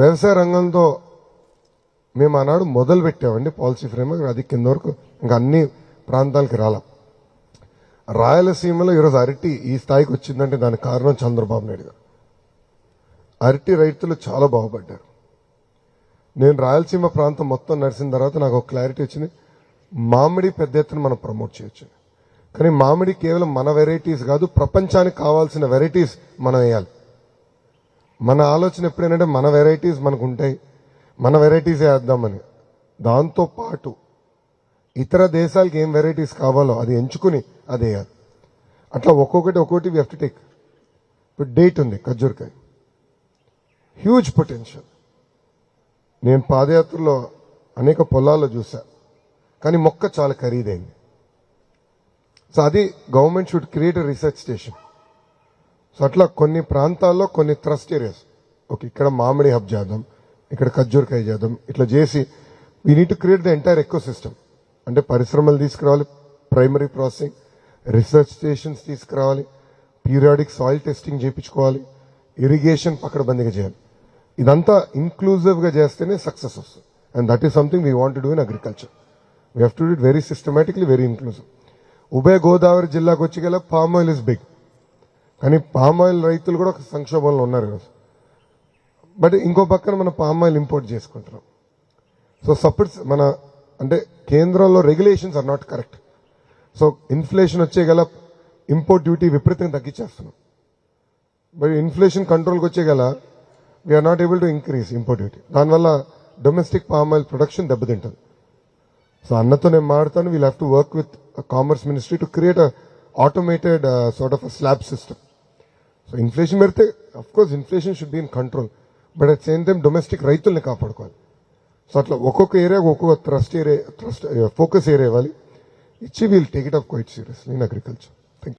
వ్యవసాయ రంగంతో మేము ఆనాడు మొదలు పెట్టామండి పాలసీ ఫ్రేమ్వర్క్. అది కింద వరకు ఇంకా అన్ని ప్రాంతాలకి రాల. రాయలసీమలో ఈరోజు అరటి ఈ స్థాయికి వచ్చిందంటే దానికి కారణం చంద్రబాబు నాయుడు గారు. అరటి రైతులు చాలా బాగుపడ్డారు. నేను రాయలసీమ ప్రాంతం మొత్తం నడిచిన తర్వాత నాకు ఒక క్లారిటీ వచ్చింది. మామిడి పెద్ద ఎత్తున మనం ప్రమోట్ చేయొచ్చు, కానీ మామిడి కేవలం మన వెరైటీస్ కాదు, ప్రపంచానికి కావాల్సిన వెరైటీస్ మనం వేయాలి. మన ఆలోచన ఎప్పుడేంటంటే మన వెరైటీస్ మనకు ఉంటాయి, మన వెరైటీస్ వేద్దామని. దాంతో పాటు ఇతర దేశాలకు ఏం వెరైటీస్ కావాలో అది ఎంచుకుని అది వేయాలి. అట్లా ఒక్కొక్కటి వీ హ్యావ్ టు టేక్. ఇప్పుడు డేట్ ఉంది, ఖర్జూరకాయ హ్యూజ్ పొటెన్షియల్. నేను పాదయాత్రలో అనేక పొలాల్లో చూసా, కానీ మొక్క చాలా ఖరీదైంది. సో అది government should create a research station. So అట్లా కొన్ని ప్రాంతాల్లో కొన్ని థ్రస్ట్ ఏరియాస్, ఓకే ఇక్కడ మామిడి హబ్ చేద్దాం, ఇక్కడ ఖర్జూరకాయ చేద్దాం, ఇట్లా చేసి we need to create the entire eco system. అంటే పరిశ్రమలు తీసుకురావాలి, ప్రైమరీ ప్రాసెసింగ్, రీసెర్చ్ స్టేషన్స్ తీసుకురావాలి, పీరియాడిక్ సాయిల్ టెస్టింగ్ చేయించుకోవాలి, ఇరిగేషన్ పకడ్బందీగా చేయాలి. ఇదంతా ఇన్క్లూజివ్గా చేస్తేనే సక్సెస్ వస్తుంది. And that is something we want to do in agriculture. We have to do it very systematically, very inclusive. ఉభయ గోదావరి జిల్లాకు వచ్చి గల పామ్ ఆయిల్ ఇస్ బిగ్, కానీ పామ్ ఆయిల్ రైతులు కూడా ఒక సంక్షోభంలో ఉన్నారు ఈరోజు. బట్ ఇంకో పక్కన మనం పామ్ ఆయిల్ ఇంపోర్ట్ చేసుకుంటున్నాం. సో సపోర్ట్స్ మన అంటే కేంద్రంలో regulations are not correct. So inflation వచ్చే గల ఇంపోర్ట్ డ్యూటీ విపరీతంగా తగ్గించేస్తున్నాం. బట్ ఇన్ఫ్లేషన్ కంట్రోల్కి వచ్చే గల we're not able to increase import duty. దానివల్ల డొమెస్టిక్ పామ్ ఆయిల్ ప్రొడక్షన్ దెబ్బతింటుంది. సో అన్నతో నేను మాట్లాడతాను, we'll have to work with commerce ministry to create a automated sort of a slab system. So inflation పెడితే of course inflation should be in control, but at same time domestic రైతుల్ని కాపాడుకోవాలి. So అట్లా ఒక్కొక్క area ఒక్కొక్క thrust focus area ఇవ్వాలి. ఇచ్చి we'll take it up quite seriously in agriculture.